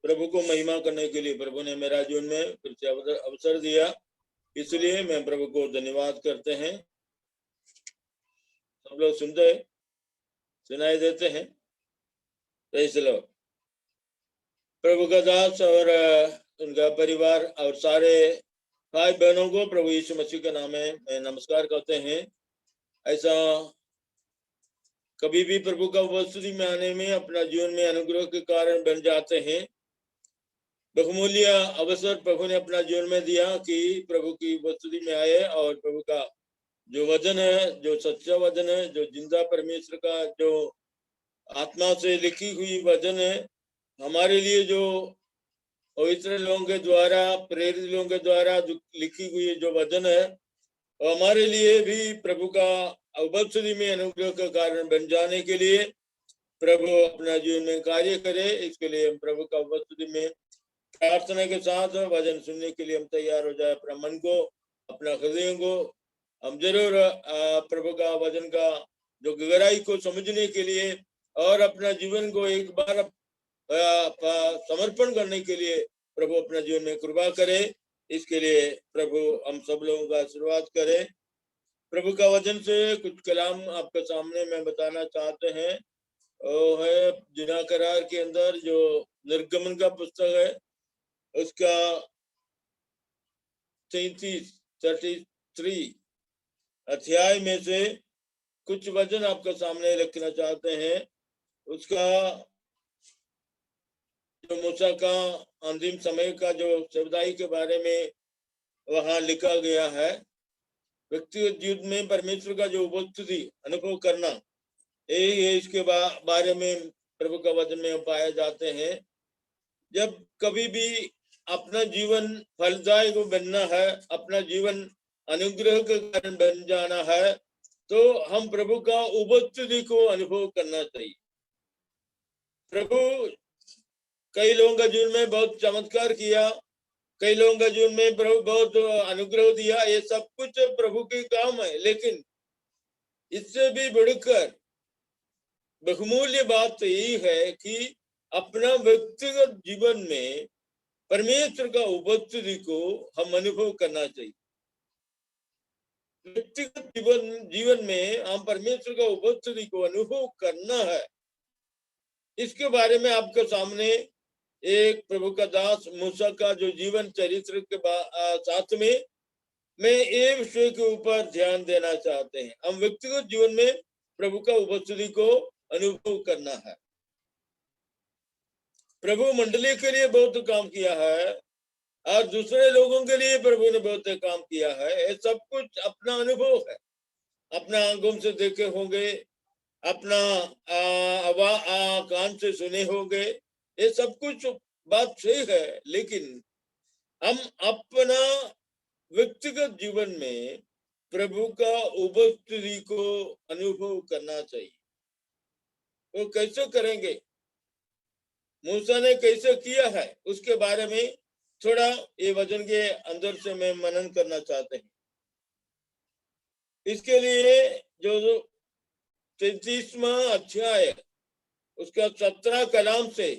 प्रभु को महिमा करने के लिए प्रभु ने मेरा जीवन में फिर से अवसर दिया, इसलिए मैं प्रभु को धन्यवाद करते हैं। सब लोग सुनते हैं, सुनाई देते हैं। Praise the Lord. प्रभु का दास और उनका परिवार और सारे भाई बहनों को प्रभु यीशु मसीह के नाम में मैं नमस्कार करते हैं। ऐसा कभी भी प्रभु का उपस्थिति में आने में अपना जीवन में अनुग्रह के कारण बन जाते हैं। बहुमूल्य अवसर प्रभु ने अपना जीवन में दिया कि प्रभु की उपस्थिति में आए और प्रभु का जो वचन है, जो सच्चा वचन है, जो जिंदा परमेश्वर का जो आत्मा से लिखी हुई वचन है, हमारे लिए जो पवित्र लोगों के द्वारा, प्रेरित लोगों के द्वारा जो लिखी हुई जो वचन है, और हमारे लिए भी प्रभु का उपस्थिति में अनुग्रह का कारण बन जाने के लिए प्रभु अपना जीवन में कार्य करे। इसके लिए हम प्रभु का उपस्थिति में प्रार्थना के साथ वचन सुनने के लिए हम तैयार हो जाए। अपना मन को, अपना हृदय को हम जरूर प्रभु का वचन का जो गहराई को समझने के लिए और अपना जीवन को एक बार समर्पण करने के लिए प्रभु अपना जीवन में कृपा करे। इसके लिए प्रभु हम सब लोगों का आशीर्वाद करे। प्रभु का वचन से कुछ कलाम आपके सामने मैं बताना चाहते हैं। वो है बिना करार के अंदर जो निर्गमन का पुस्तक है, उसका 33 अध्याय में से कुछ वचन आपके सामने रखना चाहते हैं। उसका जो मूसा का अंतिम समय का जो सेवकाई के बारे में वहां लिखा गया है। व्यक्तिगत जीवन में परमेश्वर का जो उपस्थिति अनुभव करना, यही इसके बारे में प्रभु का वचन में पाए जाते हैं। जब कभी भी अपना जीवन फलदायक बनना है, अपना जीवन अनुग्रह के कारण बन जाना है, तो हम प्रभु का उपस्थिति को अनुभव करना चाहिए। प्रभु कई लोगों का जीवन में बहुत चमत्कार किया, कई लोगों का जीवन में प्रभु बहुत अनुग्रह दिया, ये सब कुछ प्रभु के काम है। लेकिन इससे भी बढ़कर बहुमूल्य बात यही है कि अपना व्यक्तिगत जीवन में परमेश्वर का उपस्थिति को हम अनुभव करना चाहिए। व्यक्तिगत जीवन में हम परमेश्वर का उपस्थिति को अनुभव करना है। इसके बारे में आपके सामने एक प्रभु का दास मूसा का जो जीवन चरित्र के साथ में मैं ये विषय के ऊपर ध्यान देना चाहते हैं। हम व्यक्तिगत जीवन में प्रभु का उपस्थिति को अनुभव करना है। प्रभु मंडली के लिए बहुत काम किया है और दूसरे लोगों के लिए प्रभु ने बहुत काम किया है। ये सब कुछ अपना अनुभव है, अपना आंखों से देखे होंगे, अपना कान से सुने होंगे, ये सब कुछ बात सही है। लेकिन हम अपना व्यक्तिगत जीवन में प्रभु का उपस्थिति को अनुभव करना चाहिए। वो कैसे करेंगे, मूसा ने कैसे किया है, उसके बारे में थोड़ा ये वचन के अंदर से मैं मनन करना चाहते हैं। इसके लिए जो 33वां अध्याय उसका 17 कलाम से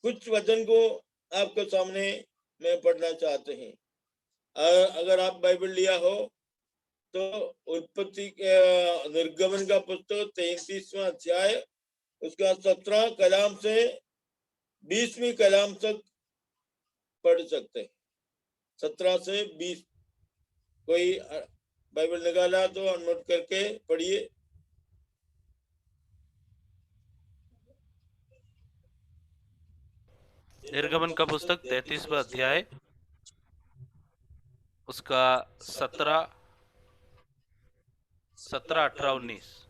कुछ वचन को आपके सामने मैं पढ़ना चाहते हैं। अगर आप बाइबल लिया हो तो उत्पत्ति निर्गमन का पुस्तक 33वां अध्याय उसका 17 कलाम से 20वीं कलाम तक पढ़ सकते हैं। 17 से 20 कोई बाइबल निकाला तो नोट करके पढ़िए। निर्गमन का पुस्तक 33वां अध्याय उसका 17, 18, 19।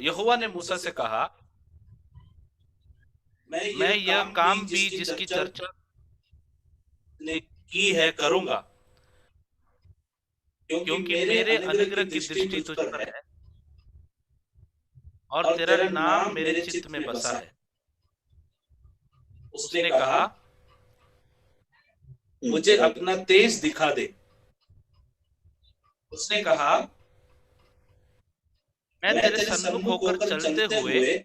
यहोवा ने मूसा से कहा, मैं यह काम भी जिसकी चर्चा ने की है करूंगा, क्योंकि मेरे अनुग्रह की दृष्टि तुझ पर है और तेरा नाम मेरे चित्त में बसा है। उसने कहा, मुझे अपना तेज दिखा दे। उसने कहा, मैं तेरे सन्मुख होकर चलते हुए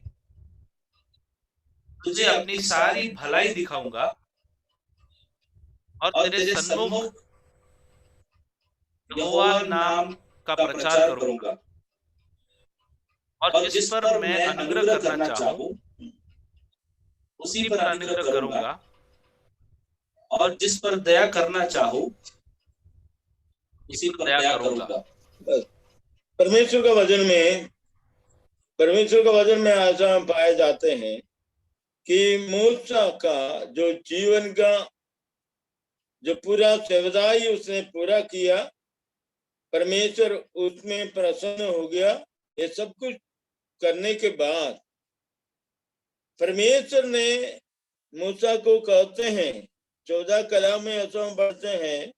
तुझे अपनी सारी भलाई दिखाऊंगा और तेरे सन्मुख यहोवा नाम का प्रचार करूंगा, और जिस पर मैं अनुग्रह करना चाहूं उसी पर अनुग्रह करूंगा, और जिस पर दया करना चाहूं उसी पर दया करूंगा। परमेश्वर का वचन में ऐसा पाए जाते हैं कि मूसा का जो जीवन का जो पूरा सेवदाई उसने पूरा किया, परमेश्वर उसमें प्रसन्न हो गया। ये सब कुछ करने के बाद परमेश्वर ने मूसा को कहते हैं, 14 कलाम में ऐसा पढ़ते हैं,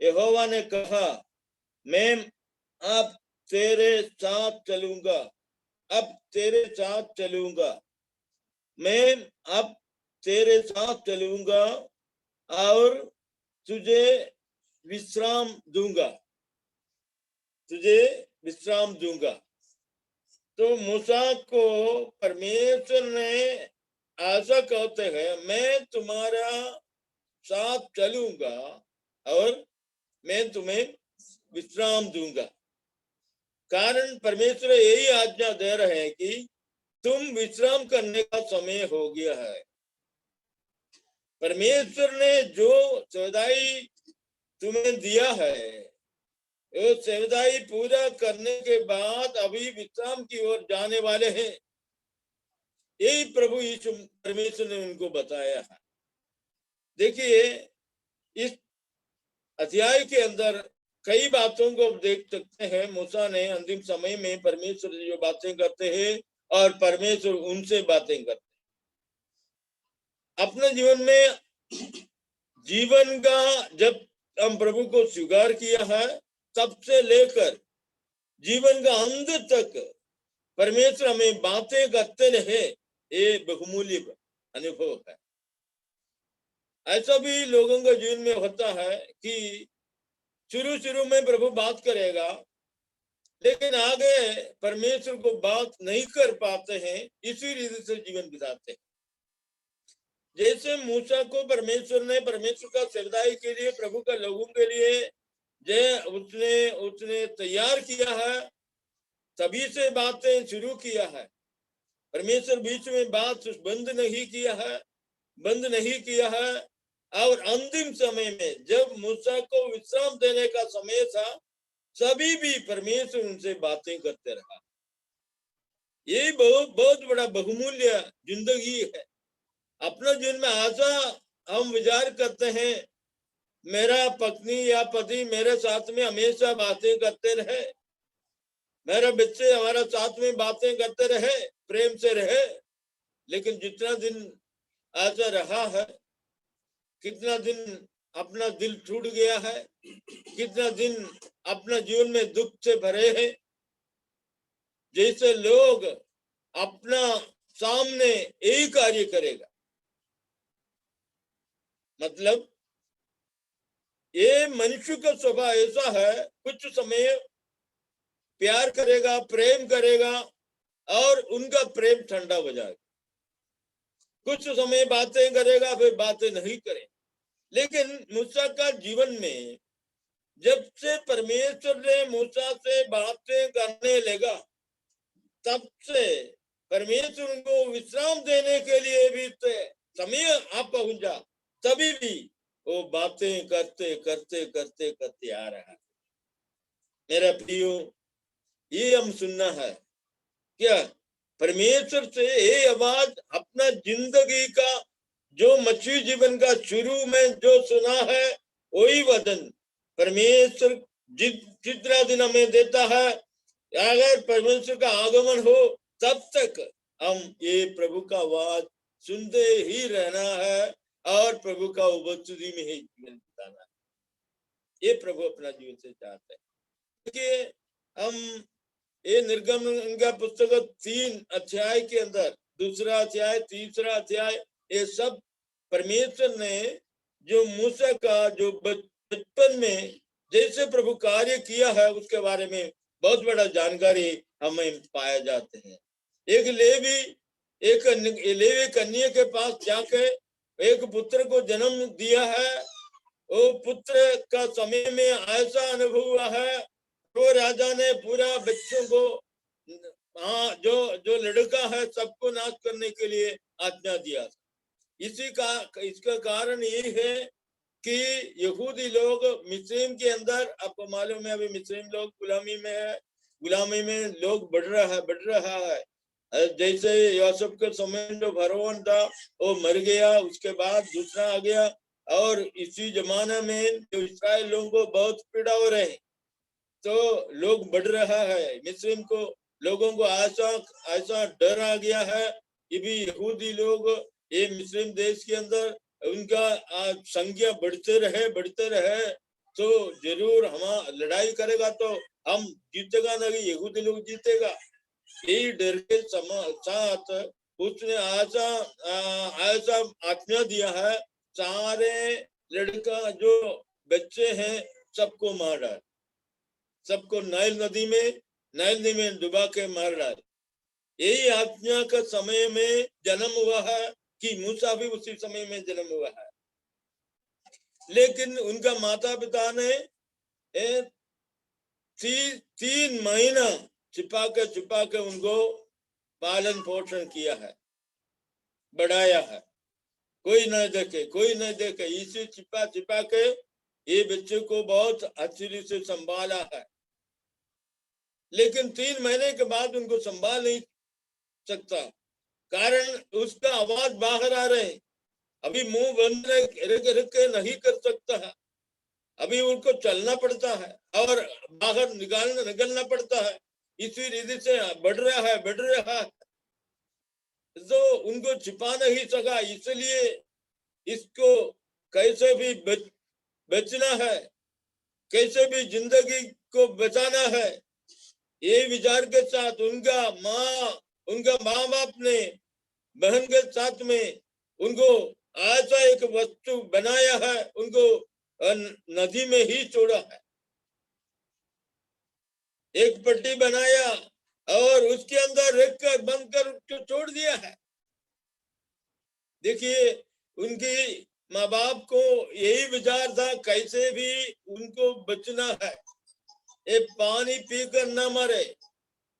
यहोवा ने कहा, मैं अब तेरे साथ चलूंगा, अब तेरे साथ चलूंगा, मैं अब तेरे साथ चलूंगा और तुझे विश्राम दूंगा, तुझे विश्राम दूंगा। तो मूसा को परमेश्वर ने ऐसा कहते हैं, मैं तुम्हारा साथ चलूंगा और मैं तुम्हें विश्राम दूंगा। कारण परमेश्वर यही आज्ञा दे रहे हैं कि तुम विश्राम करने का समय हो गया है। परमेश्वर ने जो सेवदाई तुम्हें दिया है, वो सेवदाई पूरा करने के बाद अभी विश्राम की ओर जाने वाले हैं। यही प्रभु यीशु परमेश्वर ने उनको बताया है। देखिए, इस अध्याय के अंदर कई बातों को देख सकते हैं। मूसा ने अंतिम समय में परमेश्वर से जो बातें करते हैं और परमेश्वर उनसे बातें करते हैं। अपने जीवन में जीवन का जब हम प्रभु को स्वीकार किया है, तब से लेकर जीवन का अंत तक परमेश्वर हमें बातें करते रहे, ये बहुमूल्य अनुभव है। ऐसा भी लोगों के जीवन में होता है कि शुरू में प्रभु बात करेगा, लेकिन आगे परमेश्वर को बात नहीं कर पाते हैं, इसी रीति से जीवन बिताते हैं। जैसे मूसा को परमेश्वर का सेवदाई के लिए, प्रभु का लोगों के लिए उसने तैयार किया है, तभी से बातें शुरू किया है। परमेश्वर बीच में बात बंद नहीं किया है। और अंतिम समय में जब मूसा को विश्राम देने का समय था, सभी भी परमेश्वर उनसे बातें करते रहा। ये बहुत बड़ा बहुमूल्य जिंदगी है। अपना जीवन में ऐसा हम विचार करते हैं, मेरा पत्नी या पति मेरे साथ में हमेशा बातें करते रहे, मेरा बच्चे हमारा साथ में बातें करते रहे, प्रेम से रहे। लेकिन जितना दिन ऐसा रहा है, कितना दिन अपना दिल टूट गया है, कितना दिन अपना जीवन में दुख से भरे हैं। जैसे लोग अपना सामने यही कार्य करेगा, मतलब ये मनुष्य का स्वभाव ऐसा है, कुछ समय प्यार करेगा, प्रेम करेगा और उनका प्रेम ठंडा हो जाएगा। कुछ समय बातें करेगा, फिर बातें नहीं करें। लेकिन मूसा का जीवन में जब से परमेश्वर ने मूसा से बातें करने लगा, तब से परमेश्वर उनको विश्राम देने के लिए भी समय आप पहुंचा, तभी भी वो बातें करते आ रहा है। मेरा प्रियो, ये हम सुनना है क्या? परमेश्वर से ये आवाज अपना जिंदगी का जो मछली जीवन का शुरू में जो सुना है, वही वचन परमेश्वर जितना दिन हमें देता है, अगर परमेश्वर का आगमन हो तब तक हम ये प्रभु का आवाज सुनते ही रहना है और प्रभु का उपस्थिति में ही जीवन बिताना है। ये प्रभु अपना जीवन से चाहते हैं। देखिए, हम ये निर्गमन का पुस्तक 3 अध्याय के अंदर, 2 अध्याय, 3 अध्याय, ये सब परमेश्वर ने जो मूसा का जो बचपन में जैसे प्रभु कार्य किया है, उसके बारे में बहुत बड़ा जानकारी हमें पाया जाते हैं। एक लेवी एक लेवी कन्या के पास जाके एक पुत्र को जन्म दिया है। वो पुत्र का समय में ऐसा अनुभव हुआ है, तो राजा ने पूरा बच्चों को, हाँ, जो जो लड़का है सबको नाश करने के लिए आज्ञा दिया। इसका कारण ये है कि यहूदी लोग मिस्र के अंदर, आपको मालूम है अभी मिस्र लोग गुलामी में है, गुलामी में लोग बढ़ रहा है। जैसे यूसुफ के समय जो फरौन था वो मर गया, उसके बाद दूसरा आ गया, और इसी जमाने में जो इस्राएल लोगों को बहुत पीड़ा हो रहे हैं, तो लोग बढ़ रहा है। मिस्र को लोगों को ऐसा डर आ गया है कि भी यहूदी लोग ये मिस्र देश के अंदर उनका संख्या बढ़ते रहे तो जरूर हम लड़ाई करेगा तो हम जीतेगा, नहीं यहूदी लोग जीतेगा। यही डर के साथ उसने ऐसा आज्ञा दिया है, सारे लड़का जो बच्चे हैं सबको मार डाल, सबको नाइल नदी में डुबा के मार डाल। यही आज्ञा का समय में जन्म हुआ है कि मूसा भी उसी समय में जन्म हुआ है। लेकिन उनका माता पिता ने 3 महीना छिपा के उनको पालन पोषण किया है, बढ़ाया है। कोई नहीं देखे, इसी छिपा के ये बच्चे को बहुत अच्छी से संभाला है। लेकिन 3 महीने के बाद उनको संभाल नहीं सकता, कारण उसका आवाज बाहर आ रहे, अभी मुंह बंद रख के नहीं कर सकता है, अभी उनको चलना पड़ता है और बाहर निकलना पड़ता है। इसी रीति से बढ़ रहा है तो उनको छिपा नहीं सका, इसलिए इसको कैसे भी बचना है, कैसे भी जिंदगी को बचाना है, ये विचार के साथ उनका माँ बाप ने बहन के साथ में उनको ऐसा एक वस्तु बनाया है, उनको नदी में ही छोड़ा है। एक पट्टी बनाया और उसके अंदर रखकर बंद कर उसको छोड़ दिया है। देखिए उनकी माँ बाप को यही विचार था, कैसे भी उनको बचना है, ये पानी पीकर न मरे।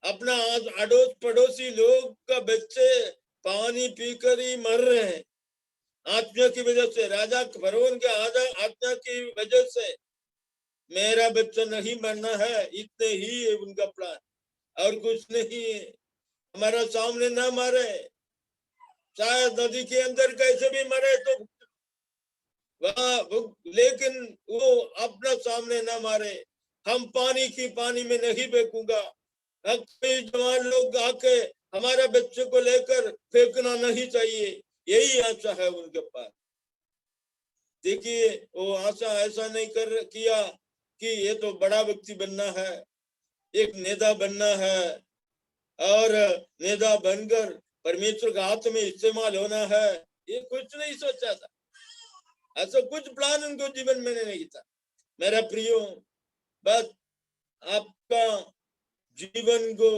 अपना अड़ोस पड़ोसी लोग का बच्चे पानी पीकर ही मर रहे हैं आत्मा की वजह से, राजा फरौन के आत्मा की वजह से। मेरा बच्चा नहीं मरना है, इतने ही है उनका प्लान, और कुछ नहीं है। हमारा सामने ना मारे, शायद नदी के अंदर कैसे भी मरे तो लेकिन वो अपना सामने ना मारे। हम पानी में नहीं फेंकूंगा। कई जवान लोग आके हमारा बच्चे को लेकर फेंकना नहीं चाहिए, यही आशा है उनके पास। देखिए वो आशा ऐसा नहीं किया कि ये तो बड़ा व्यक्ति बनना है, एक नेता बनना है, और नेता बनकर परमेश्वर के हाथ में इस्तेमाल होना है, ये कुछ नहीं सोचा था। ऐसा कुछ प्लान उनको जीवन में नहीं था। मेरा प्रियो, बस आपका जीवन को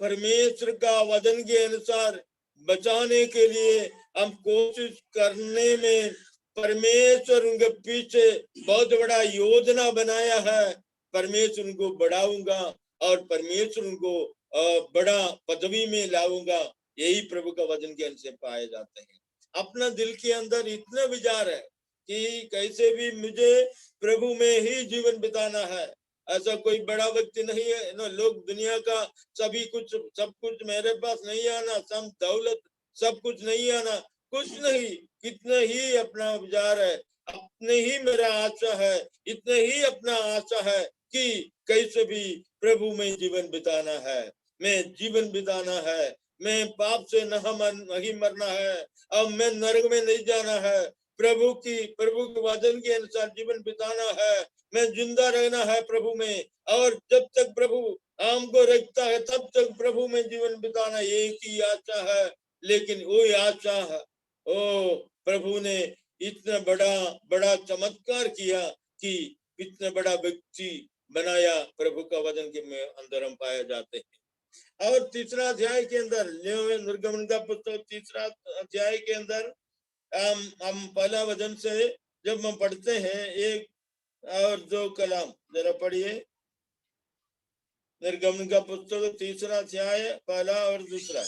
परमेश्वर का वचन के अनुसार बचाने के लिए हम कोशिश करने में परमेश्वर उनके पीछे बहुत बड़ा योजना बनाया है। परमेश्वर उनको बढ़ाऊंगा और परमेश्वर उनको बड़ा पदवी में लाऊंगा, यही प्रभु का वचन के अनुसार पाए जाते हैं। अपना दिल के अंदर इतना विचार है कि कैसे भी मुझे प्रभु में ही जीवन बिताना है। ऐसा कोई बड़ा व्यक्ति नहीं है ना, लोग दुनिया का सब कुछ मेरे पास नहीं आना, सब दौलत सब कुछ नहीं आना, कुछ नहीं, कितने ही अपना विचार है, अपने ही मेरा आशा है, इतने ही अपना आशा है कि कैसे भी प्रभु में जीवन बिताना है, मैं जीवन बिताना है, मैं पाप से नहीं मरना है, अब मैं नरक में नहीं जाना है, प्रभु के वचन के अनुसार जीवन बिताना है, मैं जिंदा रहना है प्रभु में, और जब तक प्रभु हमको रखता है तब तक प्रभु में जीवन बिताना, एक ही आशा है। लेकिन वो आशा है, ओ प्रभु ने इतना बड़ा चमत्कार किया कि इतना बड़ा व्यक्ति बनाया, प्रभु का वचन के में अंदर हम पाए जाते हैं। और तीसरा अध्याय के अंदर जो निर्गमन का पुस्तक तीसरा अध्याय के अंदर हम पहला वचन से जब हम पढ़ते हैं एक और दो कलाम जरा पढ़िए। निर्गमन का पुस्तक तीसरा अध्याय पहला और दूसरा।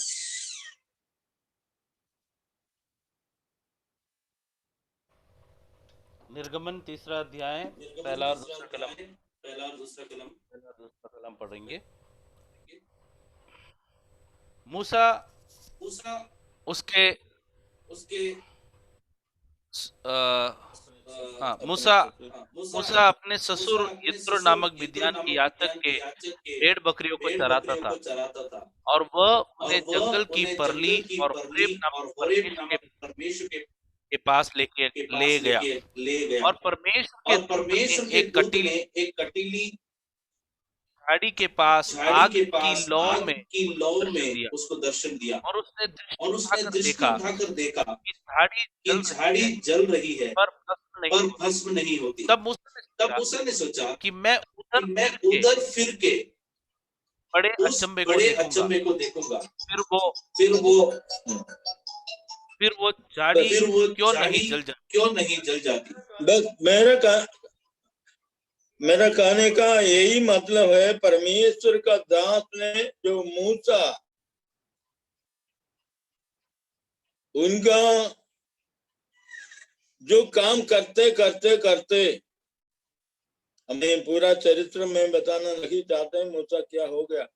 निर्गमन तीसरा अध्याय पहला और दूसरा कलम पढ़ेंगे। मूसा उसके मूसा अपने ससुर यत्रो नामक मिद्यान की याचक के भेड़ बकरियों को चराता था, और वह उन्हें जंगल की परली और होरेब नामक परमेश्वर के पास ले गया। और परमेश्वर के दूत ने एक कटीली झाड़ी के पास आग की लौ में उसको दर्शन दिया, और उसने दृष्टि उठाकर देखा कि झाड़ी जल रही है पर भस्म नहीं होती। तब मूसा ने सोचा कि मैं उधर फिर के बड़े अचंभे को देखूंगा। फिर वो झाड़ी क्यों नहीं जल जाती। बस मेरा कहने का यही मतलब है, परमेश्वर का दास ने जो मूसा उनका जो काम करते करते करते, हमें पूरा चरित्र में बताना नहीं चाहते मूसा क्या हो गया,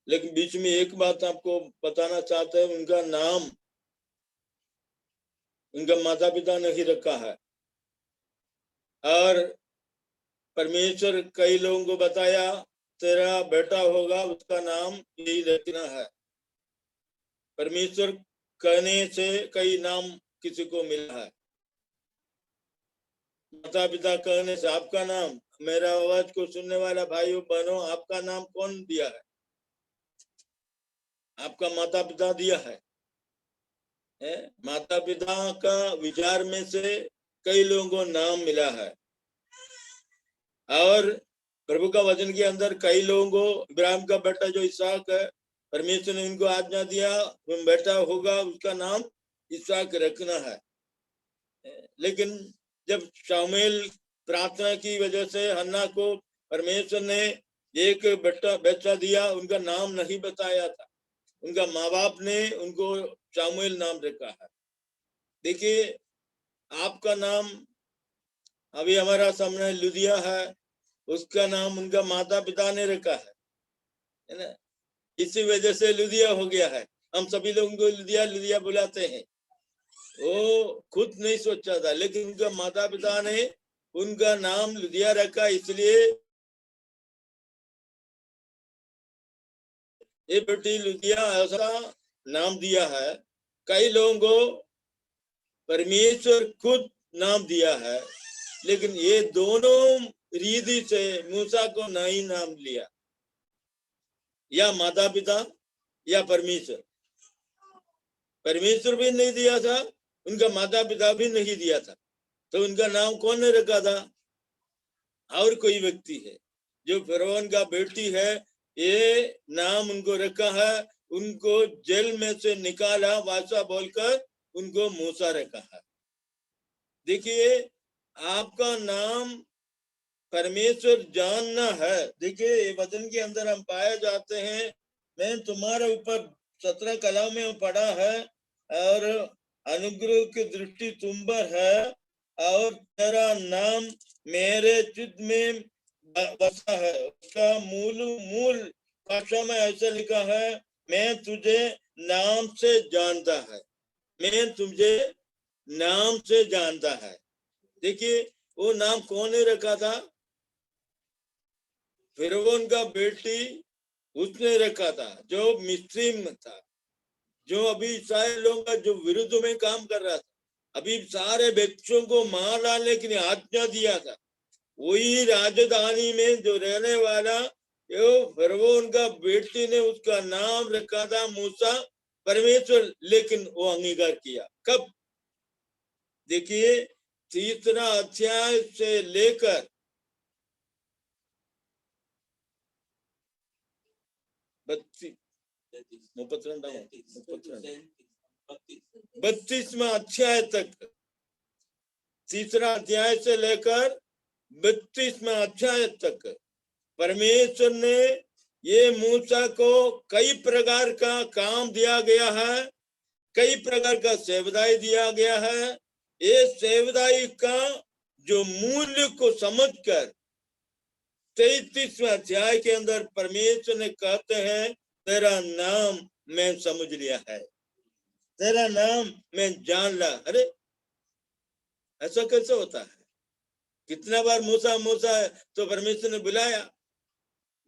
लेकिन बीच में एक बात आपको बताना चाहते हैं, उनका नाम उनका माता पिता नहीं रखा है। और परमेश्वर कई लोगों को बताया तेरा बेटा होगा, उसका नाम यही रखना है। परमेश्वर कहने से कई नाम किसी को मिला है। माता पिता कहने से आपका नाम, मेरा आवाज को सुनने वाला भाइयों बहनों, आपका नाम कौन दिया है? आपका माता पिता दिया है। माता पिता का विचार में से कई लोगों को नाम मिला है। और प्रभु का वचन के अंदर कई लोगों को, इब्राहिम का बेटा जो इसहाक है, परमेश्वर ने उनको आज्ञा दिया बेटा होगा उसका नाम इसहाक रखना है। लेकिन जब शामुएल प्रार्थना की वजह से हन्ना को परमेश्वर ने एक बच्चा दिया, उनका नाम नहीं बताया था। उनका माँ बाप ने उनको शामुएल नाम रखा है। देखिए आपका नाम अभी हमारा सामने लुदिया है, उसका नाम उनका माता पिता ने रखा है ना। इसी वजह से लुदिया हो गया है। हम सभी लोगों को लुदिया लुदिया बुलाते हैं। वो खुद नहीं सोचा था, लेकिन उनका माता पिता ने उनका नाम लुदिया रखा, इसलिए ये बेटी लुदिया ऐसा नाम दिया है। कई लोगों को परमेश्वर खुद नाम दिया है, लेकिन ये दोनों रीति से मूसा को नहीं नाम लिया, या माता पिता या परमेश्वर। परमेश्वर भी नहीं दिया था, उनका माता पिता भी नहीं दिया था, तो उनका नाम कौन ने रखा था? और कोई व्यक्ति है जो फिरौन का बेटी है, ये नाम उनको रखा है। उनको जेल में से निकाला वासा बोलकर उनको मूसा रखा है। देखिए आपका नाम परमेश्वर जानना है। देखिए वचन के अंदर हम पाए जाते हैं, मैं तुम्हारे ऊपर 17 कलाम में पढ़ा है, और अनुग्रह की दृष्टि तुम पर है, और तेरा नाम मेरे चित्त में बसा है। उसका मूल भाषा में ऐसा लिखा है, मैं तुझे नाम से जानता है, मैं तुझे नाम से जानता है। देखिए वो नाम कौन ने रखा था? फिरौन का बेटी उसने रखा था, जो मिस्री में था, जो अभी सारे लोगों का जो विरुद्ध में काम कर रहा था, अभी सारे बच्चों को मार डालने के लिए आज्ञा दिया था। वही राजधानी में जो रहने वाला जो फिरौन का बेटी ने उसका नाम रखा था मूसा, परमेश्वर, लेकिन वो अंगीकार किया कब? देखिए 3 अध्याय से लेकर 32 32वां अध्याय तक, तीसरा अध्याय से लेकर 32वां अध्याय तक परमेश्वर ने ये मूसा को कई प्रकार का काम दिया गया है, कई प्रकार का सेवदाई दिया गया है। ये सेवदाई का जो मूल्य को समझकर 33वें अध्याय के अंदर परमेश्वर ने कहते हैं, तेरा नाम मैं समझ लिया है, तेरा नाम मैं जान ला। अरे ऐसा कैसे होता है? कितना बार मूसा मूसा तो परमेश्वर ने बुलाया,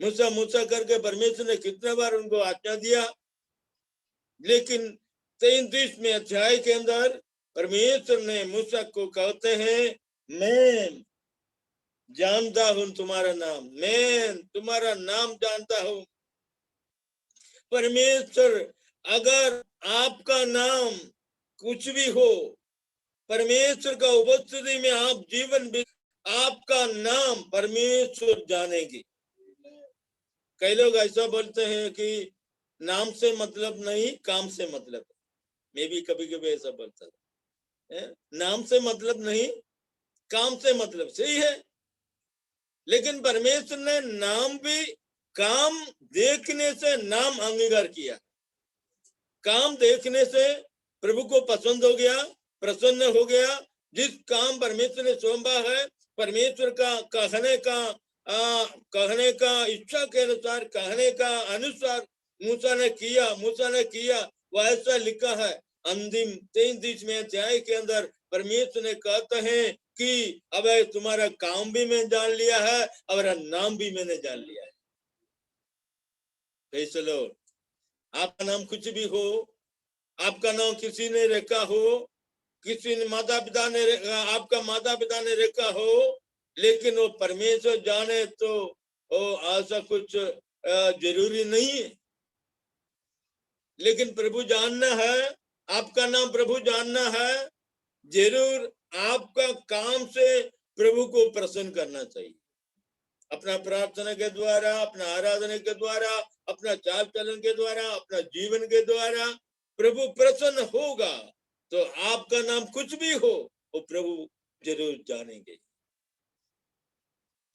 मूसा मूसा करके परमेश्वर ने कितना बार उनको आज्ञा दिया, लेकिन 33वें अध्याय के अंदर परमेश्वर ने मूसा को कहते हैं, मैं जानता हूं तुम्हारा नाम, मैं तुम्हारा नाम जानता हूं। परमेश्वर अगर आपका नाम कुछ भी हो, परमेश्वर का उपस्थिति में आप जीवन भी, आपका नाम परमेश्वर जानेंगे। कई लोग ऐसा बोलते हैं कि नाम से मतलब नहीं, काम से मतलब। मैं भी कभी कभी ऐसा बोलता है, नाम से मतलब नहीं, काम से मतलब। सही है, लेकिन परमेश्वर ने नाम भी काम देखने से नाम अंगीकार किया। काम देखने से प्रभु को पसंद हो गया, प्रसन्न हो गया। जिस काम परमेश्वर ने सौंपा है, परमेश्वर का कहने का इच्छा के अनुसार, कहने का अनुसार मूसा ने किया। वह ऐसा लिखा है अंतिम 33वें अध्याय के अंदर, परमेश्वर ने कहते हैं कि अब तुम्हारा काम भी मैं जान लिया है और नाम भी मैंने जान लिया है। कैसे लोग, आपका नाम कुछ भी हो, आपका नाम किसी ने रखा हो, किसी ने माता पिता ने, आपका माता पिता ने रखा हो, लेकिन वो परमेश्वर जाने तो ऐसा कुछ जरूरी नहीं है। लेकिन प्रभु जानना है, आपका नाम प्रभु जानना है। जरूर आपका काम से प्रभु को प्रसन्न करना चाहिए, अपना प्रार्थना के द्वारा, अपना आराधना के द्वारा, अपना चाल चलन के द्वारा, अपना जीवन के द्वारा प्रभु प्रसन्न होगा। तो आपका नाम कुछ भी हो, वो प्रभु जरूर जानेंगे।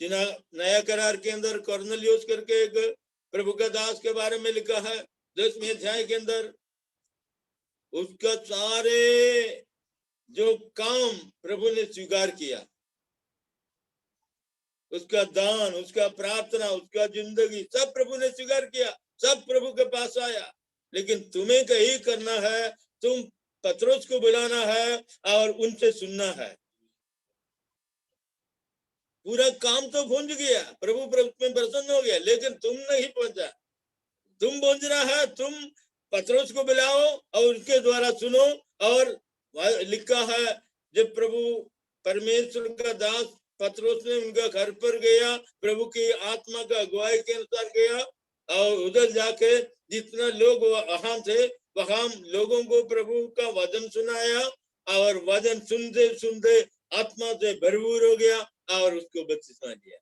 नया करार के अंदर कॉर्नेलियुस करके एक प्रभु का दास के बारे में लिखा है 10वें अध्याय के अंदर। उसका सारे जो काम प्रभु ने स्वीकार किया, उसका दान, उसका प्रार्थना, उसका जिंदगी सब प्रभु ने स्वीकार किया, सब प्रभु के पास आया। लेकिन तुम्हें कहीं करना है, तुम पतरस को बुलाना है और उनसे सुनना है। पूरा काम तो पहुंच गया, प्रभु में प्रसन्न हो गया, लेकिन तुम नहीं पहुंचा। तुम पहुंच रहा है, तुम पतरस को बुलाओ और उनके द्वारा सुनो। और लिखा है, जब प्रभु परमेश्वर का दास पतरस ने उनका घर पर गया, प्रभु की आत्मा का अगुवाई के अनुसार गया और उधर जाके जितना लोग वहां थे, वहां लोगों को प्रभु का वचन सुनाया और वचन सुनते सुनते आत्मा से भरपूर हो गया और उसको बपतिस्मा दिया।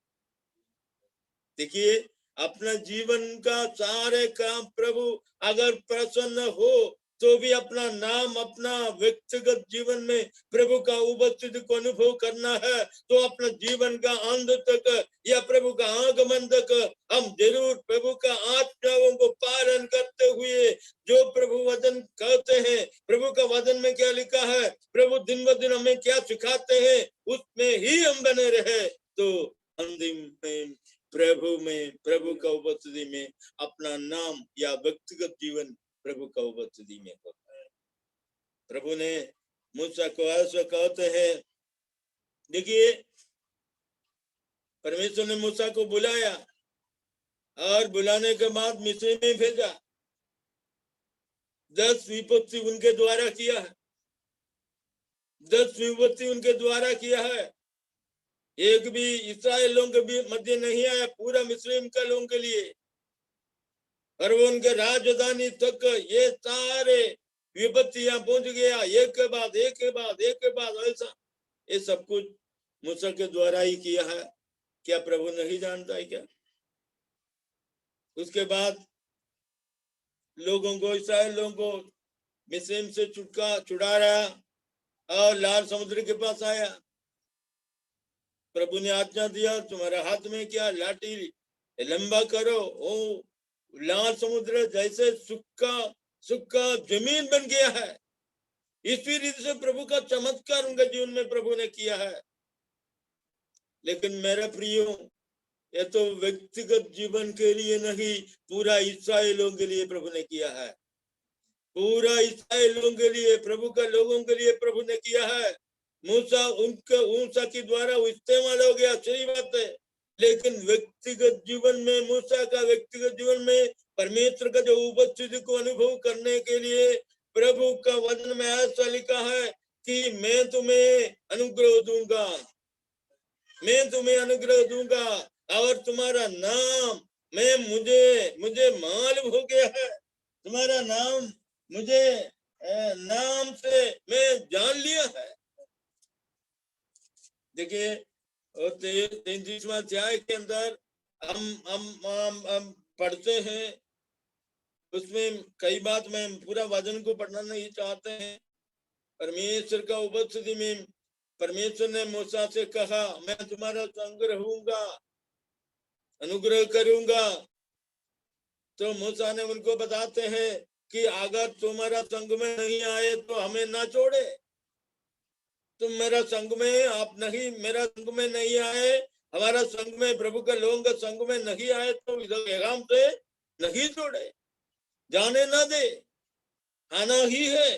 देखिए, अपना जीवन का सारे काम प्रभु अगर प्रसन्न हो तो भी अपना नाम, अपना व्यक्तिगत जीवन में प्रभु का उपस्थिति को अनुभव करना है, तो अपना जीवन का अंत तक या प्रभु का आगमन तक हम जरूर प्रभु का आज्ञाओं को पालन करते हुए, जो प्रभु वचन कहते हैं, प्रभु का वचन में क्या लिखा है, प्रभु दिन ब दिन हमें क्या सिखाते हैं, उसमें ही हम बने रहे, तो अंतिम में प्रभु का उपस्थिति में अपना नाम या व्यक्तिगत जीवन प्रभु का उपस्थिति में होता है। प्रभु ने मूसा को ऐसा कहते हैं, देखिए परमेश्वर ने मूसा को बुलाया और बुलाने के बाद मिस्र में भेजा। 10 विपत्ति उनके द्वारा किया है, 10 विपत्ति उनके द्वारा किया है। एक भी इस्राएल लोगों के मध्य नहीं आया, पूरा मिस्र का लोगों के लिए। और वो उनके राजधानी तक ये सारे विपत्तियां पहुंच गया, एक के बाद एक के बाद एक के बाद ऐसा। ये सब कुछ मूसा के द्वारा ही किया है। क्या प्रभु नहीं जानता है क्या? उसके बाद लोगों को, इस्राएल लोगों को मिस्र से छुड़ा रहा और लाल समुद्र के पास आया। प्रभु ने आज्ञा दिया, तुम्हारे हाथ में क्या, लाठी लंबा करो। ओ लाल समुद्र जैसे सूखा जमीन बन गया है। इसी रीति से प्रभु का चमत्कार उनके जीवन में प्रभु ने किया है। लेकिन मेरे प्रियो, ये तो व्यक्तिगत जीवन के लिए नहीं, पूरा इस्राएलियों के लिए प्रभु ने किया है। पूरा इस्राएलियों के लिए, प्रभु के लोगों के लिए प्रभु ने किया है। मूसा के द्वारा इस्तेमाल हो गया, सही बात है। लेकिन व्यक्तिगत जीवन में, मूसा का व्यक्तिगत जीवन में परमेश्वर का जो उपस्थिति को अनुभव करने के लिए प्रभु का वचन में ऐसा लिखा है कि मैं तुम्हें अनुग्रह दूंगा, मैं तुम्हें अनुग्रह दूंगा और तुम्हारा नाम मुझे मालूम हो गया है। तुम्हारा नाम मुझे नाम से मैं जान लिया है। देखिए 33वां अध्याय के अंदर हम पढ़ते हैं, उसमें कई बात मैं पूरा वचन को पढ़ना नहीं चाहते हैं। परमेश्वर का उपस्थिति में परमेश्वर ने मूसा से कहा, मैं तुम्हारा संग रहूंगा, अनुग्रह करूंगा। तो मूसा ने उनको बताते हैं कि अगर तुम्हारा संग में नहीं आए तो हमें ना छोड़े। तुम मेरा संग में, आप नहीं, मेरा संग में नहीं आए, हमारा संग में, प्रभु के लोगों के संग में नहीं आए तो इधर पैगाम से नहीं छोड़े, जाने ना दे, आना ही है।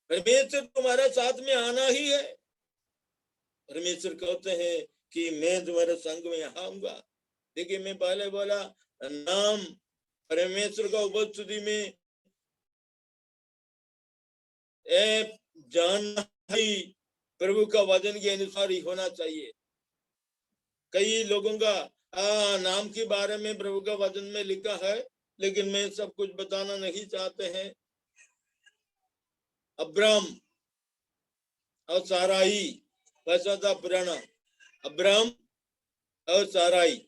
परमेश्वर तुम्हारे साथ में आना ही है। परमेश्वर कहते हैं कि मैं तुम्हारे संग में आऊंगा। देखिए मैं पहले बोला, नाम परमेश्वर का उपस्थिति में जानना ही प्रभु का वचन के अनुसार ही होना चाहिए। कई लोगों का नाम के बारे में प्रभु का वचन में लिखा है, लेकिन मैं सब कुछ बताना नहीं चाहते हैं। अब्राम और साराई, वैसा था पुराना, अब्राम और साराई।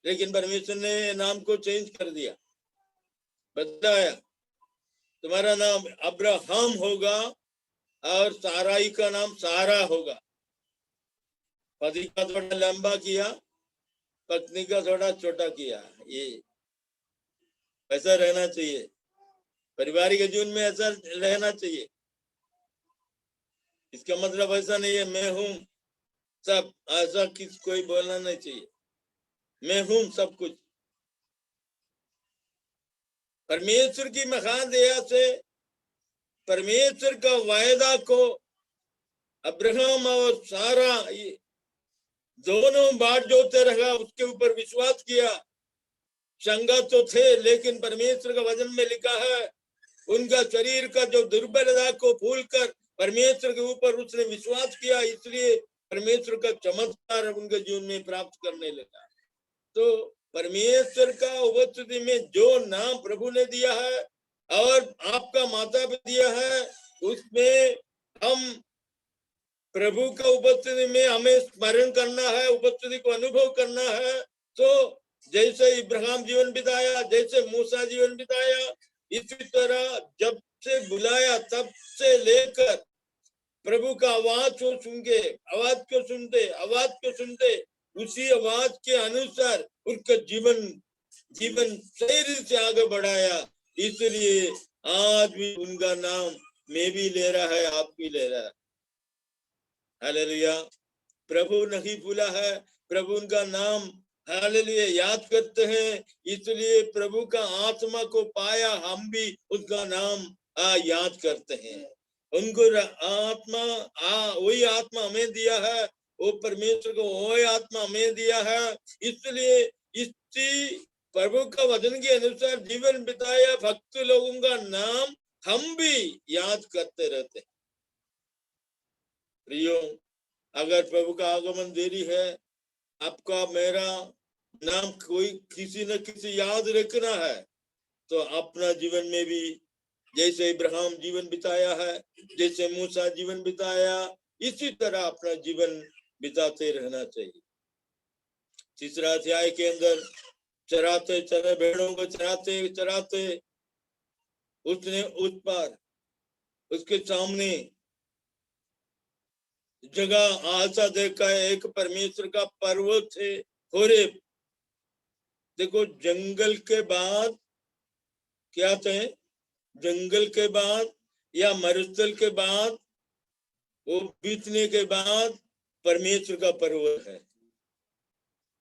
लेकिन परमेश्वर ने नाम को चेंज कर दिया, बताया तुम्हारा नाम अब्राहम होगा और साराई का नाम सारा होगा। पति का थोड़ा लंबा किया, पत्नी का थोड़ा छोटा किया। ये ऐसा रहना चाहिए, पारिवारिक जीवन में ऐसा रहना चाहिए। इसका मतलब ऐसा नहीं है मैं हूं सब, ऐसा कोई बोलना नहीं चाहिए। मैं हूं सब कुछ। परमेश्वर की महान दया से परमेश्वर का वायदा को अब्राहम और सारा दोनों बाट जोते रहा, उसके ऊपर विश्वास किया। संगत तो थे, लेकिन परमेश्वर का वचन में लिखा है उनका शरीर का जो दुर्बलता को भूलकर परमेश्वर के ऊपर उसने विश्वास किया, इसलिए परमेश्वर का चमत्कार उनके जीवन में प्राप्त करने लगा। तो परमेश्वर का उपस्थिति में जो नाम प्रभु ने दिया है और आपका माता भी दिया है, उसमें हम प्रभु का उपस्थिति में हमें स्मरण करना है, उपस्थिति को अनुभव करना है। तो जैसे इब्राहिम जीवन बिताया, जैसे मूसा जीवन बिताया, इसी तरह जब से बुलाया तब से लेकर प्रभु का आवाज को सुनते उसी आवाज के अनुसार उनका जीवन सही से आगे बढ़ाया। इसलिए आज भी उनका नाम मैं भी ले रहा है, आप भी ले रहा है। हालेलुया। प्रभु नहीं भूला है, प्रभु उनका नाम हालेलुया याद करते हैं। इसलिए प्रभु का आत्मा को पाया, हम भी उसका नाम याद करते हैं। उनको आत्मा वही आत्मा हमें दिया है, वो परमेश्वर को वही आत्मा हमें दिया है। इसलिए इसी प्रभु का वचन के अनुसार जीवन बिताया भक्त लोगों का नाम हम भी याद करते रहते हैं। प्रियो, अगर प्रभु का आगमन देरी है, आपका मेरा नाम कोई किसी न किसी याद रखना है, तो अपना जीवन में भी जैसे इब्राहिम जीवन बिताया है, जैसे मूसा जीवन बिताया, इसी तरह अपना जीवन बिताते रहना चाहिए। तीसरा अध्याय के अंदर चराते भेड़ों को चराते उसने उस पार उसके सामने जगह आशा देखा है, एक परमेश्वर का पर्वत है होरेब। देखो जंगल के बाद क्या थे, जंगल के बाद या मरुस्थल के बाद, वो बीतने के बाद परमेश्वर का पर्वत है।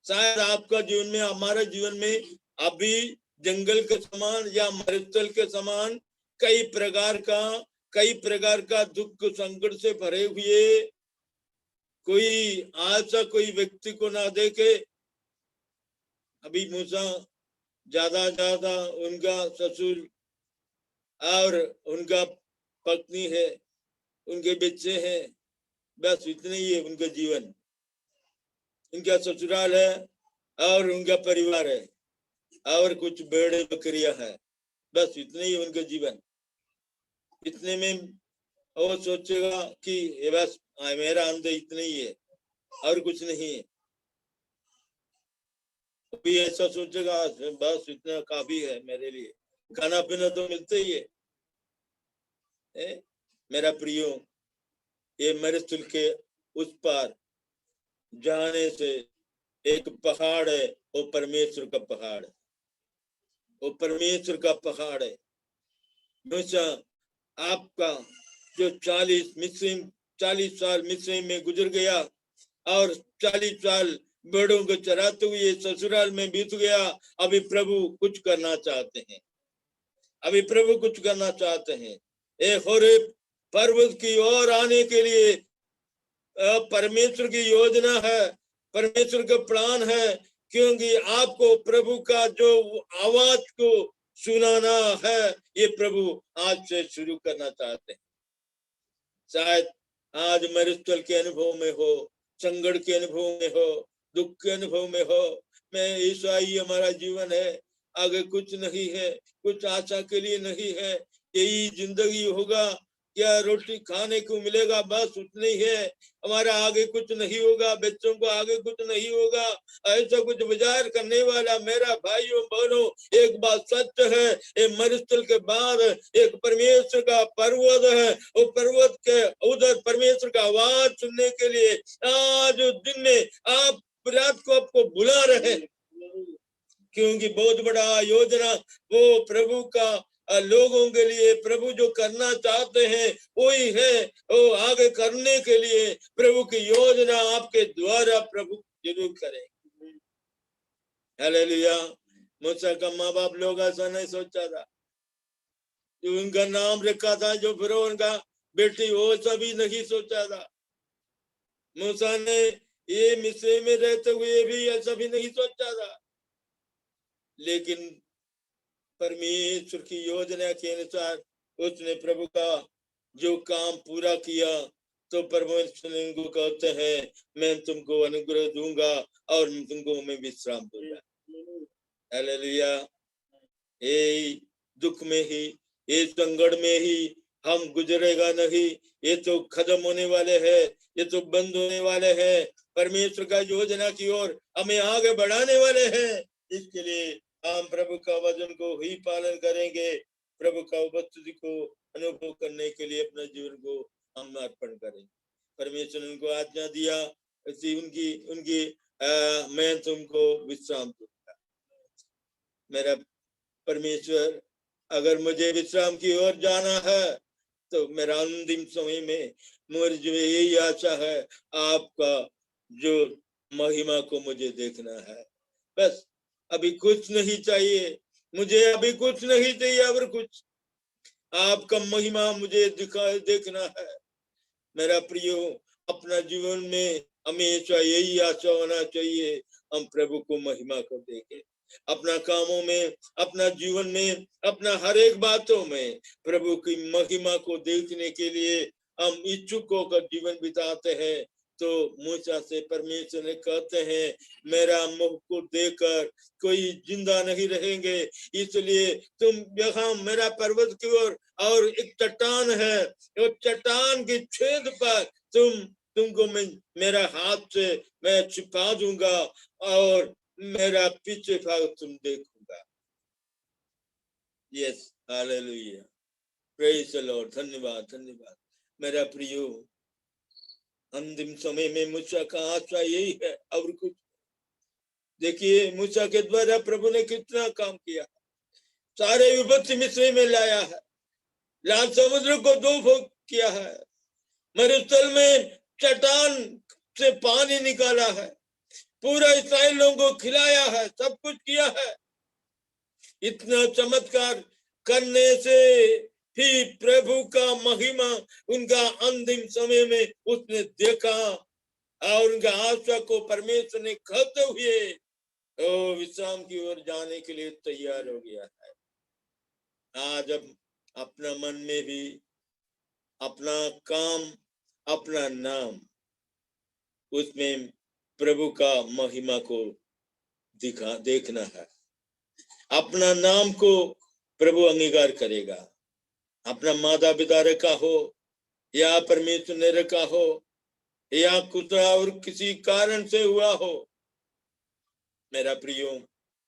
शायद आपका जीवन में, हमारे जीवन में अभी जंगल के समान या मरुस्थल के समान कई प्रकार का दुख संकट से भरे हुए कोई आशा कोई व्यक्ति को ना देखे। अभी मूसा ज्यादा उनका ससुर और उनका पत्नी है, उनके बच्चे हैं, बस इतने ही है उनका जीवन। उनका ससुराल है और उनका परिवार है और कुछ भेड़े बकरियां हैं, बस इतने ही उनका जीवन। इतने में वो सोचेगा कि ये बस मेरा अंदर इतने ही है और कुछ नहीं है। भी ऐसा सोचेगा बस इतना काफी है मेरे लिए, खाना पीना तो मिलते ही है। मेरा प्रियो, ये मरुस्थल के उस पार जाने से एक पहाड़ है, वो परमेश्वर का पहाड़ है, वो परमेश्वर का पहाड़ है। मूसा आपका जो 40 साल मिस्र में गुजर गया और 40 साल भेड़ों को चराते हुए ससुराल में बीत गया। अभी प्रभु कुछ करना चाहते हैं, अभी प्रभु कुछ करना चाहते हैं। एक होरेब पर्वत की ओर आने के लिए परमेश्वर की योजना है, परमेश्वर का प्लान है, क्योंकि आपको प्रभु का जो आवाज को सुनाना है, ये प्रभु आज से शुरू करना चाहते हैं। शायद आज मरुस्थल के अनुभव में हो, संकट के अनुभव में हो, दुख के अनुभव में हो, मैं ईसाई हमारा जीवन है, आगे कुछ नहीं है, कुछ आशा के लिए नहीं है, यही जिंदगी होगा, क्या रोटी खाने को मिलेगा, बस उतने ही है, हमारा आगे कुछ नहीं होगा, बच्चों को आगे कुछ नहीं होगा, ऐसा कुछ विचार करने वाला मेरा भाइयों बहनों, एक बात सच है, ये मरुस्थल के बाद एक परमेश्वर का पर्वत है। वो पर्वत के उधर परमेश्वर का आवाज सुनने के लिए आज दिन में आप रात को आपको बुला रहे, क्योंकि बहुत बड़ा योजना वो प्रभु का लोगों के लिए प्रभु जो करना चाहते हैं वही है, वो आगे करने के लिए प्रभु की योजना आपके द्वारा प्रभु जरूर करें। हालेलुया। मूसा का माँ बाप लोग ऐसा नहीं सोचा था, जो उनका नाम रखा था, जो फिर उनका बेटी, वो सभी नहीं सोचा था। मूसा ने ये मिस्र में रहते हुए भी ऐसा भी नहीं सोचा था, लेकिन परमेश्वर की योजना के अनुसार उसने प्रभु का जो काम पूरा किया, तो परमेश्वर उनको कहते हैं मैं तुमको अनुग्रह दूंगा और तुमको मैं विश्राम दूंगा। हालेलुया। ये दुख में ही, ये संकट में ही हम गुजरेगा नहीं, ये तो खत्म होने वाले हैं, ये तो बंद होने वाले हैं। परमेश्वर का योजना की ओर हमें आगे बढ़ाने वाले हैं। इसके लिए हम प्रभु का वचन को ही पालन करेंगे, प्रभु का उपस्थिति को अनुभव करने के लिए अपने जीवन को हम अर्पण करें। परमेश्वर ने उनको आज्ञा दिया, उनकी मैं तुमको विश्राम दूंगा। मेरा परमेश्वर, अगर मुझे विश्राम की ओर जाना है तो मेरा अंतिम समय में मुझे यही आशा है, आपका जो महिमा को मुझे देखना है। बस अभी कुछ नहीं चाहिए मुझे, अभी कुछ नहीं चाहिए, और कुछ आपका महिमा मुझे देखना है। मेरा प्रियो, अपना जीवन में हमेशा यही आशा होना चाहिए, हम प्रभु को महिमा को देखें। अपना कामों में, अपना जीवन में, अपना हर एक बातों में प्रभु की महिमा को देखने के लिए हम इच्छुक होकर जीवन बिताते हैं। तो मूसा से परमेश्वर ने कहते हैं, मेरा मुख को देखकर कोई जिंदा नहीं रहेंगे, इसलिए तुम यहाँ मेरा पर्वत की ओर, और एक चट्टान है, वो चट्टान के छेद पर तुमको मैं मेरा हाथ से मैं छिपा दूंगा और मेरा पीछे भाग तुम देखूंगा। Yes, hallelujah. Praise the Lord. धन्यवाद धन्यवाद मेरा प्रियो। अंतिम समय में मूसा का आशा यही है और कुछ। देखिए मूसा के द्वारा प्रभु ने कितना काम किया, सारे विपत्ति मिस्र में लाया है, लाल समुद्र को दो भाग किया है, मरुस्थल में चट्टान से पानी निकाला है, पूरा इस्राएल लोगों को खिलाया है, सब कुछ किया है। इतना चमत्कार करने से भी प्रभु का महिमा उनका अंतिम समय में उसने देखा और उनका आशा को परमेश्वर ने कहते हुए विश्राम की ओर जाने के लिए तैयार हो गया है। आज अब अपना मन में भी अपना काम, अपना नाम, उसमें प्रभु का महिमा को देखना है। अपना नाम को प्रभु अंगीकार करेगा। अपना माता पिता रखा हो या परमेश्वर ने रखा हो या कुछ और किसी कारण से हुआ हो, मेरा प्रियो,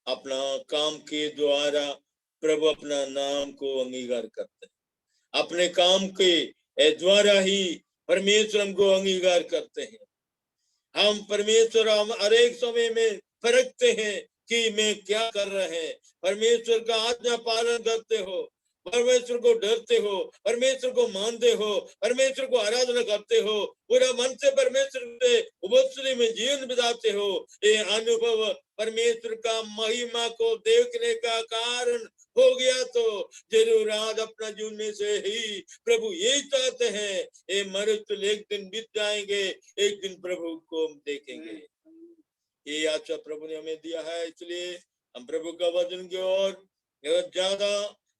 अपना काम के द्वारा प्रभु अपना नाम को अंगीकार करते हैं। अपने काम के द्वारा ही परमेश्वर हमको अंगीकार करते हैं। हम परमेश्वर हम हर एक समय में परखते हैं कि मैं क्या कर रहे हैं। परमेश्वर का आज्ञा पालन करते हो, परमेश्वर को डरते हो, परमेश्वर को मानते हो, परमेश्वर को आराधना करते हो, पूरा मन से परमेश्वर से उपस्थिति में जीवन बिताते हो। ये अनुभव परमेश्वर का महिमा को देखने का कारण हो गया तो जरूर आज अपना जीवन में से ही प्रभु यही चाहते हैं, ये मरुस्थल एक दिन बीत जाएंगे, एक दिन प्रभु को हम देखेंगे। ये आशा प्रभु ने हमें दिया है, इसलिए हम प्रभु का वचन की ओर ज्यादा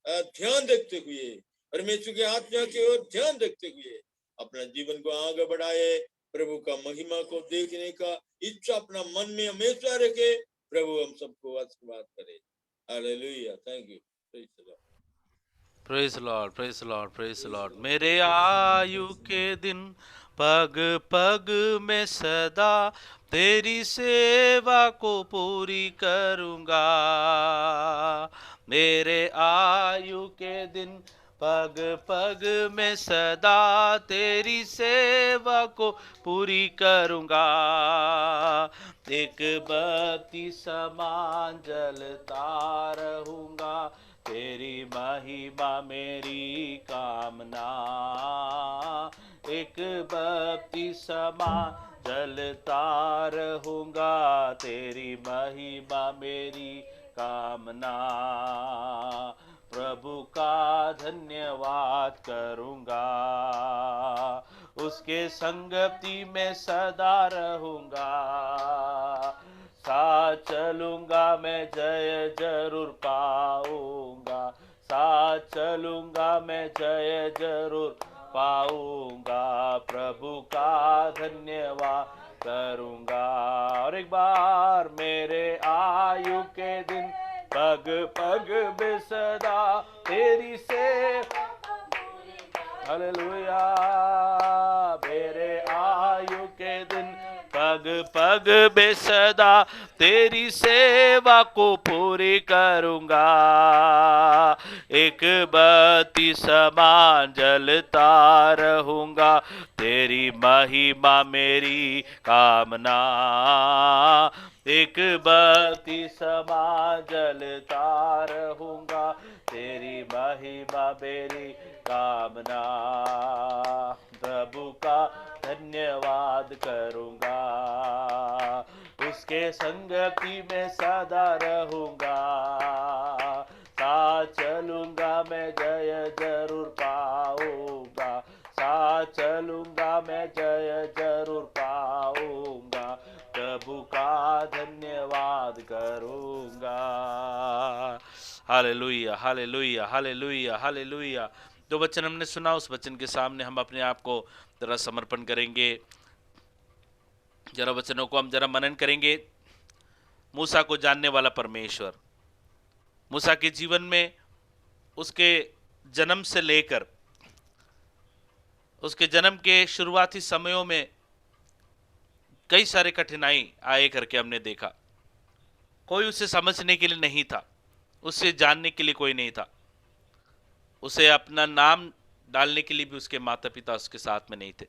ध्यान रखते हुए, परमेश्वर की आज्ञा की ओर ध्यान रखते हुए अपना जीवन को आगे बढ़ाए। प्रभु का महिमा को देखने का इच्छा अपना मन में हमेशा रखे। प्रभु हम सबको आशीर्वाद करे। Hallelujah, thank you, praise the Lord. Praise Lord, praise Lord, praise Lord. मेरे आयु के दिन पग पग में सदा तेरी सेवा को पूरी करूंगा। मेरे आयु के दिन पग पग में सदा तेरी सेवा को पूरी करूंगा। एक बत्ती समान जलता रहूंगा, तेरी महिमा मेरी कामना। एक बत्ती समान जलता रहूंगा, तेरी महिमा मेरी कामना। प्रभु का धन्यवाद करूंगा, उसके संगति में सदा रहूंगा। साथ चलूंगा मैं जय जरूर पाऊंगा, साथ चलूंगा मैं जय जरूर पाऊंगा। प्रभु का धन्यवाद करूंगा। और एक बार मेरे आयु के दिन पग पग में सदा तेरी से, हालेलुया। मेरे आयु के दिन पग पग में सदा तेरी सेवा को पूरी करूंगा। एक बत्ती समान जलता रहूंगा, तेरी महिमा मेरी कामना। एक बत्ती समान जलता रहूंगा, तेरी महिमा मेरी कामना। प्रभु का धन्यवाद करूंगा, उसके संगति में सदा रहूंगा। साथ चलूंगा मैं जय जरूर पाऊंगा, साथ चलूंगा मैं जय जरूर पाऊंगा। प्रभु का धन्यवाद करूंगा। Hallelujah, hallelujah, hallelujah, hallelujah. जो वचन हमने सुना, उस वचन के सामने हम अपने आप को जरा समर्पण करेंगे, जरा वचनों को हम जरा मनन करेंगे। मूसा को जानने वाला परमेश्वर, मूसा के जीवन में उसके जन्म से लेकर उसके जन्म के शुरुआती समयों में कई सारे कठिनाई आए करके हमने देखा। कोई उसे समझने के लिए नहीं था, उससे जानने के लिए कोई नहीं था। उसे अपना नाम डालने के लिए भी उसके माता पिता उसके साथ में नहीं थे,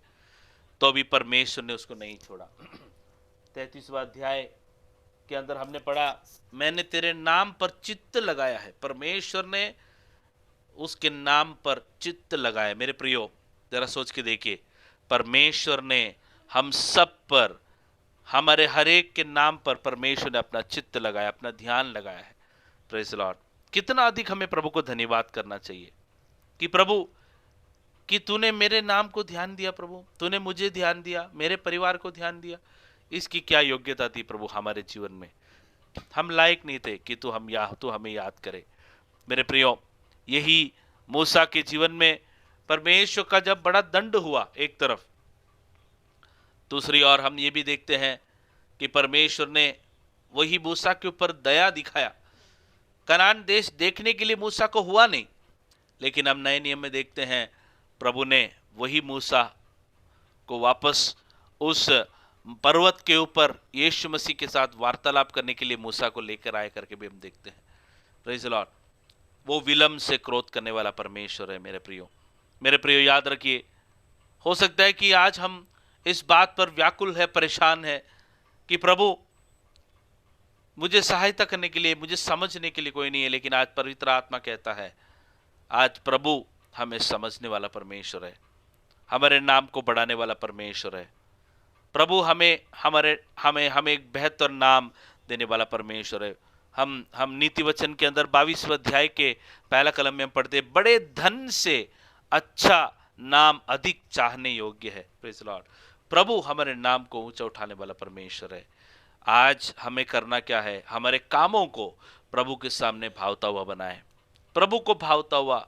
तो भी परमेश्वर ने उसको नहीं छोड़ा। 33वां अध्याय के अंदर हमने पढ़ा, मैंने तेरे नाम पर चित्त लगाया है। परमेश्वर ने उसके नाम पर चित्त लगाया। मेरे प्रियो, जरा सोच के देखिए, परमेश्वर ने हम सब पर, हमारे हर एक के नाम पर परमेश्वर ने अपना चित्त लगाया, अपना ध्यान लगाया है। Praise the Lord. कितना अधिक हमें प्रभु को धन्यवाद करना चाहिए कि प्रभु, कि तूने मेरे नाम को ध्यान दिया, प्रभु तूने मुझे ध्यान दिया, मेरे परिवार को ध्यान दिया। इसकी क्या योग्यता थी प्रभु हमारे जीवन में? हम लायक नहीं थे कि तू हमें याद करे। मेरे प्रियो, यही मूसा के जीवन में परमेश्वर का जब बड़ा दंड हुआ एक तरफ, दूसरी ओर हम ये भी देखते हैं कि परमेश्वर ने वही मूसा के ऊपर दया दिखाया। कनान देश देखने के लिए मूसा को हुआ नहीं, लेकिन हम नए नियम में देखते हैं प्रभु ने वही मूसा को वापस उस पर्वत के ऊपर यीशु मसीह के साथ वार्तालाप करने के लिए मूसा को लेकर आए करके भी हम देखते हैं। Praise the Lord. वो विलंब से क्रोध करने वाला परमेश्वर है। मेरे प्रियो याद रखिए, हो सकता है कि आज हम इस बात पर व्याकुल है, परेशान है कि प्रभु मुझे सहायता करने के लिए, मुझे समझने के लिए कोई नहीं है, लेकिन आज पवित्र आत्मा कहता है, आज प्रभु हमें समझने वाला परमेश्वर है, हमारे नाम को बढ़ाने वाला परमेश्वर है। प्रभु हमें एक बेहतर नाम देने वाला परमेश्वर है। हम नीति वचन के अंदर 22वें अध्याय के पहला कलम में हम पढ़ते, बड़े धन से अच्छा नाम अधिक चाहने योग्य है। Praise the Lord. प्रभु हमारे नाम को ऊंचा उठाने वाला परमेश्वर है। आज हमें करना क्या है? हमारे कामों को प्रभु के सामने भावता हुआ बनाए, प्रभु को भावता हुआ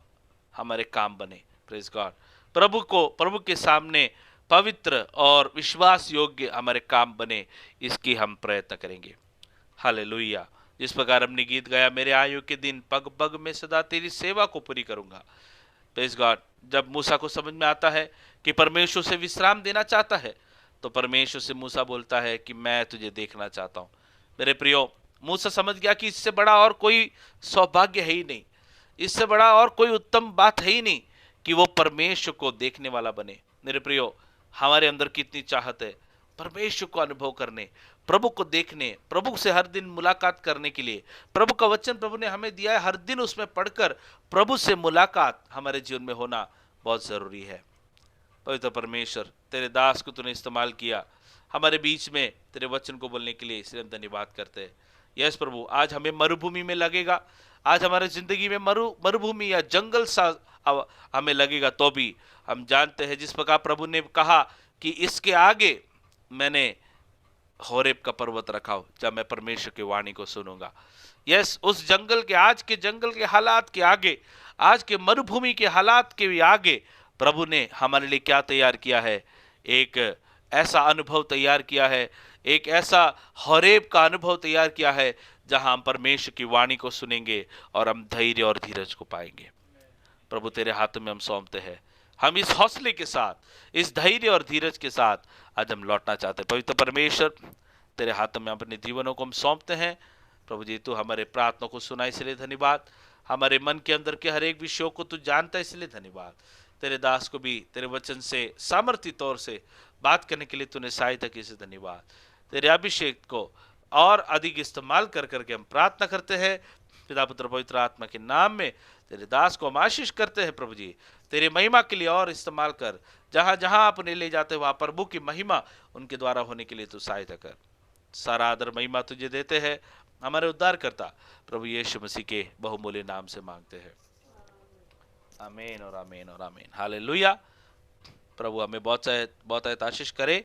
हमारे काम बने। Praise God. प्रभु के सामने पवित्र और विश्वास योग्य हमारे काम बने, इसकी हम प्रयत्न करेंगे। हालेलुया। जिस प्रकार हमने गीत गाया, मेरे आयु के दिन पग पग में सदा तेरी सेवा को पूरी करूंगा। Praise God. जब मूसा को समझ में आता है कि परमेश्वर से विश्राम देना चाहता है, तो परमेश्वर से मूसा बोलता है कि मैं तुझे देखना चाहता हूं। मेरे प्रियो, मूसा समझ गया कि इससे बड़ा और कोई सौभाग्य है ही नहीं, इससे बड़ा और कोई उत्तम बात है ही नहीं कि वो परमेश्वर को देखने वाला बने। मेरे प्रियो, हमारे अंदर कितनी चाहत है परमेश्वर को अनुभव करने, प्रभु को देखने, प्रभु से हर दिन मुलाकात करने के लिए। प्रभु का वचन प्रभु ने हमें दिया है, हर दिन उसमें पढ़कर प्रभु से मुलाकात हमारे जीवन में होना बहुत जरूरी है। पवित्र परमेश्वर, तेरे दास को तूने इस्तेमाल किया हमारे बीच में तेरे वचन को बोलने के लिए, इसलिए हम धन्यवाद करते हैं। यस प्रभु, आज हमें मरुभूमि में लगेगा, आज हमारे जिंदगी में मरुभूमि या जंगल सा हमें लगेगा, तो भी हम जानते हैं जिस प्रकार प्रभु ने कहा कि इसके आगे मैंने होरेब का पर्वत रखा हो, जब मैं परमेश्वर की वाणी को सुनूंगा। यस, उस जंगल के, आज के जंगल के हालात के आगे, आज के मरुभूमि के हालात के आगे प्रभु ने हमारे लिए क्या तैयार किया है? एक ऐसा अनुभव तैयार किया है, एक ऐसा होरेब का अनुभव तैयार किया है जहां हम परमेश्वर की वाणी को सुनेंगे और हम धैर्य और धीरज को पाएंगे। प्रभु, तेरे हाथों में हम सौंपते हैं। हम इस हौसले के साथ, इस धैर्य और धीरज के साथ आज हम लौटना चाहते हैं। पवित्र परमेश्वर, तेरे हाथों में अपने जीवनों को हम सौंपते हैं। प्रभु जी, तू हमारे प्रार्थना को सुना, इसलिए धन्यवाद। हमारे मन के अंदर के हर एक विषयों को तू जानता है, इसलिए धन्यवाद। तेरे दास को भी तेरे वचन से सामर्थ्य तौर से बात करने के लिए तूने सहायता की, इसलिए धन्यवाद। तेरे अभिषेक को और अधिक इस्तेमाल कर करके हम प्रार्थना करते हैं, पिता पुत्र पवित्र आत्मा के नाम में तेरे दास को हम आशीष करते हैं। प्रभु जी, तेरे महिमा के लिए और इस्तेमाल कर, जहां जहां आप उन्हें ले जाते वहां प्रभु की महिमा उनके द्वारा होने के लिए तू सहायता कर। सारा आदर महिमा तुझे देते हैं, हमारे उद्धार करता प्रभु यीशु मसीह के बहुमूल्य नाम से मांगते हैं। आमीन और आमीन और आमीन। हालेलुया। प्रभु हमें बहुत आशीष करे।